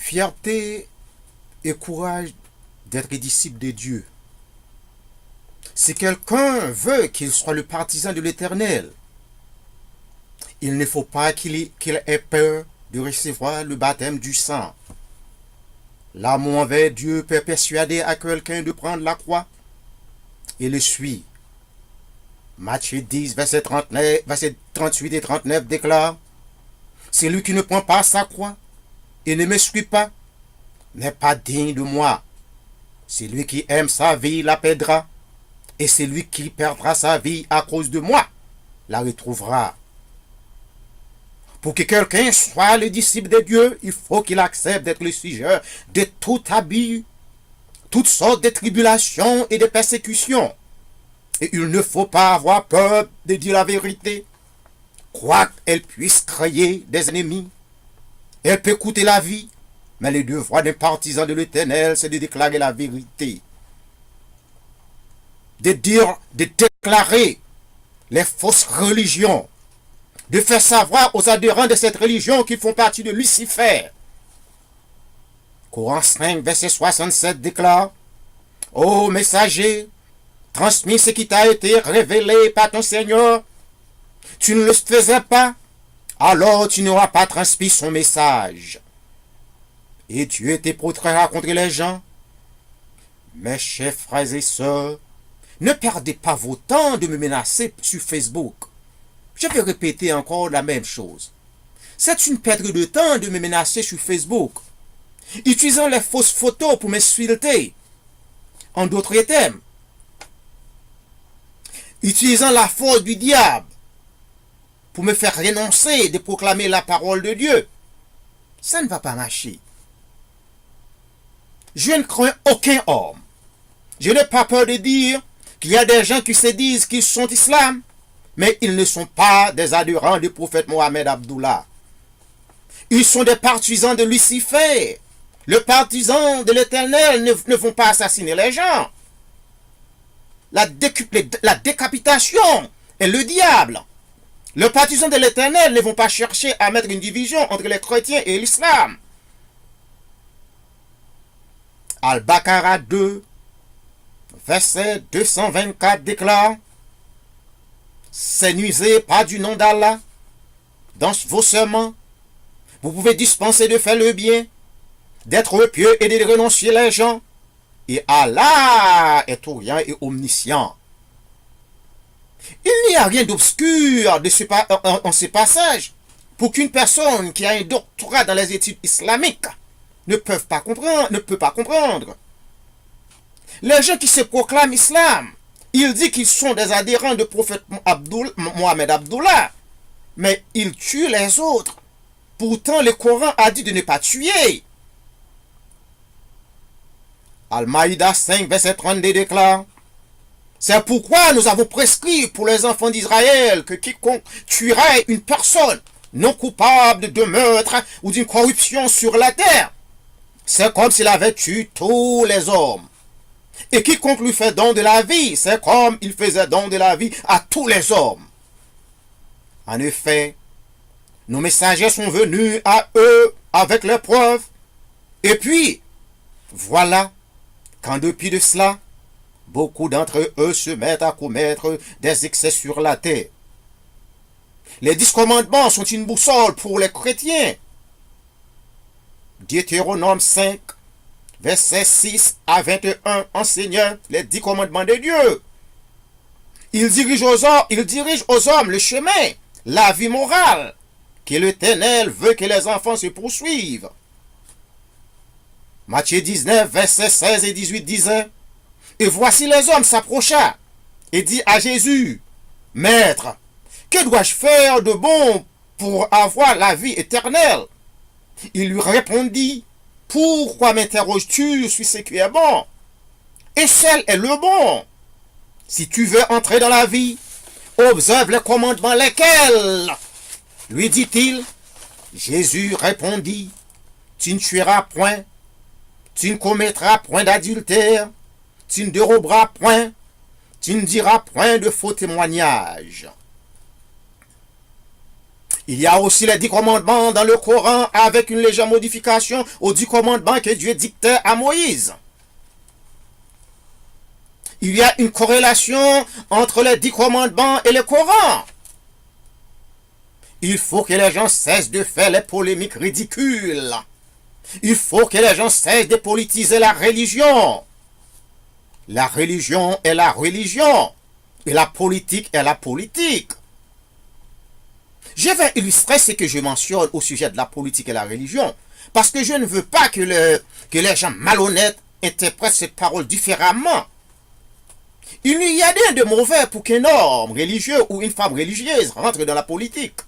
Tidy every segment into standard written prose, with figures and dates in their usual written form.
Fierté et courage d'être disciple de Dieu. Si quelqu'un veut qu'il soit le partisan de l'Éternel, il ne faut pas qu'il ait peur de recevoir le baptême du sang. L'amour envers Dieu peut persuader à quelqu'un de prendre la croix et le suivre. Matthieu 10, verset 38 et 39 déclare: celui qui ne prend pas sa croix et ne me suit pas n'est pas digne de moi. Celui qui aime sa vie la perdra, et celui qui perdra sa vie à cause de moi la retrouvera. Pour que quelqu'un soit le disciple de Dieu, il faut qu'il accepte d'être le sujet de tout abus, toutes sortes de tribulations et de persécutions. Et il ne faut pas avoir peur de dire la vérité, quoiqu'elle puisse créer des ennemis. Elle peut coûter la vie, mais le devoir d'un partisan de l'Éternel, c'est de déclarer la vérité. De déclarer les fausses religions, de faire savoir aux adhérents de cette religion qu'ils font partie de Lucifer. Coran 5, verset 67 déclare: ô messager, transmis ce qui t'a été révélé par ton Seigneur. Tu ne le faisais pas, alors tu n'auras pas transmis son message. Et Dieu te protégera contre les gens. Mes chers frères et sœurs, ne perdez pas vos temps de me menacer sur Facebook. Je vais répéter encore la même chose. C'est une perte de temps de me menacer sur Facebook, utilisant les fausses photos pour m'insulter. En d'autres termes, utilisant la force du diable pour me faire renoncer de proclamer la parole de Dieu. Ça ne va pas marcher. Je ne crains aucun homme. Je n'ai pas peur de dire qu'il y a des gens qui se disent qu'ils sont islam, mais ils ne sont pas des adhérents du prophète Mohammed Abdullah. Ils sont des partisans de Lucifer. Les partisans de l'Éternel ne vont pas assassiner les gens. La décapitation est le diable. Les partisans de l'Éternel ne vont pas chercher à mettre une division entre les chrétiens et l'islam. Al-Baqarah 2, verset 224 déclare: séduisez pas du nom d'Allah dans vos serments. Vous pouvez dispenser de faire le bien, d'être pieux et de renoncer les gens. Et Allah est tout rien et omniscient. Il n'y a rien d'obscur en ce passage pour qu'une personne qui a un doctorat dans les études islamiques ne peut pas comprendre. Les gens qui se proclament islam, ils disent qu'ils sont des adhérents du prophète Mohammed Abdullah, mais ils tuent les autres. Pourtant, le Coran a dit de ne pas tuer. Al-Maïda 5, verset 32 déclare: c'est pourquoi nous avons prescrit pour les enfants d'Israël que quiconque tuerait une personne non coupable de meurtre ou d'une corruption sur la terre, c'est comme s'il avait tué tous les hommes. Et quiconque lui fait don de la vie, c'est comme il faisait don de la vie à tous les hommes. En effet, nos messagers sont venus à eux avec leurs preuves. Et puis, voilà qu'en dépit de cela, beaucoup d'entre eux se mettent à commettre des excès sur la terre. Les 10 commandements sont une boussole pour les chrétiens. Deutéronome 5, versets 6 à 21 enseignant les 10 commandements de Dieu. Il dirige aux hommes le chemin, la vie morale, que l'Éternel veut que les enfants se poursuivent. Matthieu 19, versets 16 et 18 disait: et voici les hommes s'approcha et dit à Jésus: Maître, que dois-je faire de bon pour avoir la vie éternelle? Il lui répondit: pourquoi m'interroges-tu sur ce qui est bon? Et seul est le bon. Si tu veux entrer dans la vie, observe les commandements. Lesquels? Lui dit-il. Jésus répondit: tu ne tueras point, tu ne commettras point d'adultère, tu ne déroberas point, tu ne diras point de faux témoignages. Il y a aussi les 10 commandements dans le Coran avec une légère modification aux 10 commandements que Dieu dictait à Moïse. Il y a une corrélation entre les 10 commandements et le Coran. Il faut que les gens cessent de faire les polémiques ridicules. Il faut que les gens cessent de politiser la religion. La religion est la religion. Et la politique est la politique. Je vais illustrer ce que je mentionne au sujet de la politique et la religion, parce que je ne veux pas que les gens malhonnêtes interprètent cette parole différemment. Il n'y a rien de mauvais pour qu'un homme religieux ou une femme religieuse rentre dans la politique.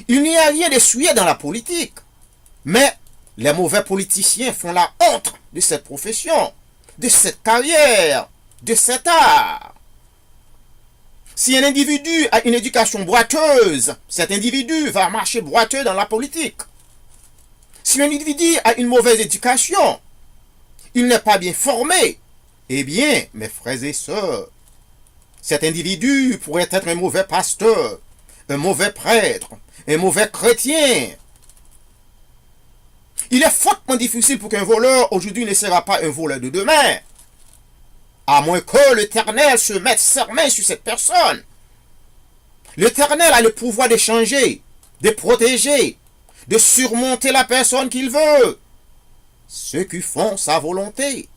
Il n'y a rien de souillé dans la politique. Mais les mauvais politiciens font la honte de cette profession, de cette carrière, de cet art. Si un individu a une éducation boiteuse, cet individu va marcher boiteux dans la politique. Si un individu a une mauvaise éducation, il n'est pas bien formé, eh bien, mes frères et sœurs, cet individu pourrait être un mauvais pasteur, un mauvais prêtre, un mauvais chrétien. Il est fortement difficile pour qu'un voleur aujourd'hui ne sera pas un voleur de demain. À moins que l'Éternel se mette sa main sur cette personne. L'Éternel a le pouvoir de changer, de protéger, de surmonter la personne qu'il veut. Ceux qui font sa volonté.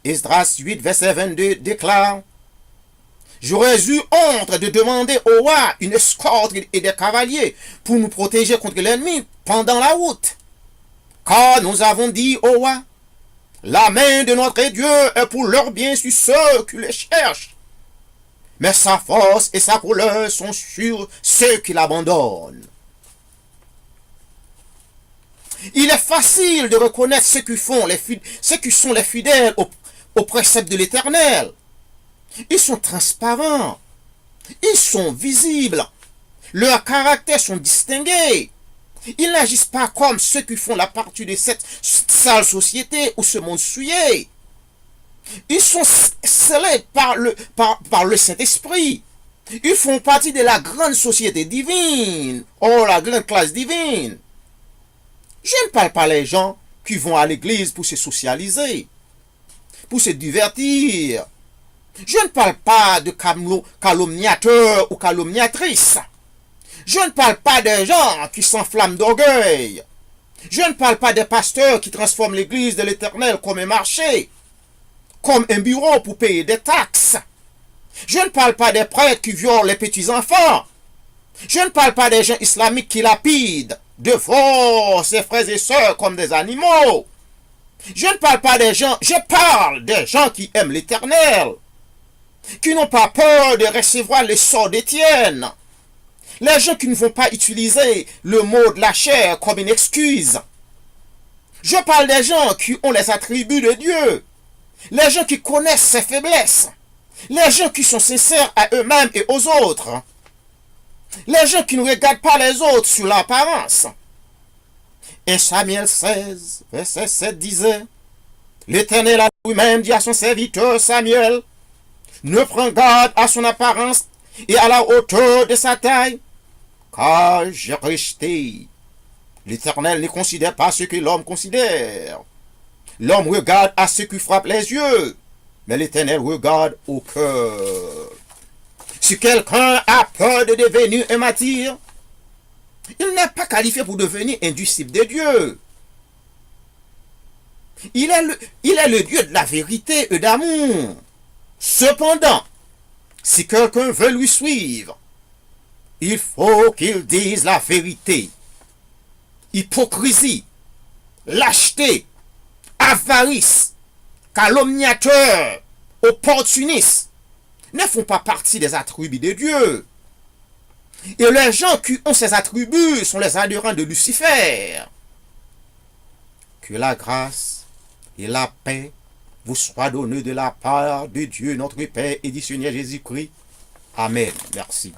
Esdras 8, verset 22 déclare: J'aurais eu honte de demander au roi une escorte et des cavaliers pour nous protéger contre l'ennemi pendant la route. Car nous avons dit au roi: La main de notre Dieu est pour leur bien sur ceux qui le cherchent. Mais sa force et sa couleur sont sur ceux qui l'abandonnent. Il est facile de reconnaître ceux qui sont les fidèles aux préceptes de l'Éternel. Ils sont transparents. Ils sont visibles. Leurs caractères sont distingués. Ils n'agissent pas comme ceux qui font la partie de cette sale société ou ce monde souillé. Ils sont scellés par le Saint-Esprit. Ils font partie de la grande société divine. Oh, la grande classe divine. Je ne parle pas des gens qui vont à l'église pour se socialiser, pour se divertir. Je ne parle pas de calomniateurs ou calomniatrices. Je ne parle pas des gens qui s'enflamment d'orgueil. Je ne parle pas des pasteurs qui transforment l'église de l'Éternel comme un marché, comme un bureau pour payer des taxes. Je ne parle pas des prêtres qui violent les petits-enfants. Je ne parle pas des gens islamiques qui lapident, dévorent ses frères et sœurs comme des animaux. Je ne parle pas des gens, je parle des gens qui aiment l'Éternel, qui n'ont pas peur de recevoir le sort d'Étienne. Les gens qui ne vont pas utiliser le mot de la chair comme une excuse. Je parle des gens qui ont les attributs de Dieu. Les gens qui connaissent ses faiblesses. Les gens qui sont sincères à eux-mêmes et aux autres. Les gens qui ne regardent pas les autres sur l'apparence. Et Samuel 16, verset 7 disait: L'Éternel a lui-même dit à son serviteur Samuel: Ne prends garde à son apparence et à la hauteur de sa taille, car j'ai rejeté. L'Éternel ne considère pas ce que l'homme considère. L'homme regarde à ce qui frappe les yeux, mais l'Éternel regarde au cœur. Si quelqu'un a peur de devenir un martyr, il n'est pas qualifié pour devenir un disciple de Dieu. Il est le Dieu de la vérité et d'amour. Cependant, si quelqu'un veut lui suivre, il faut qu'il dise la vérité. Hypocrisie, lâcheté, avarice, calomniateur, opportuniste ne font pas partie des attributs de Dieu. Et les gens qui ont ces attributs sont les adhérents de Lucifer. Que la grâce et la paix vous soient données de la part de Dieu notre Père et du Seigneur Jésus-Christ. Amen. Merci.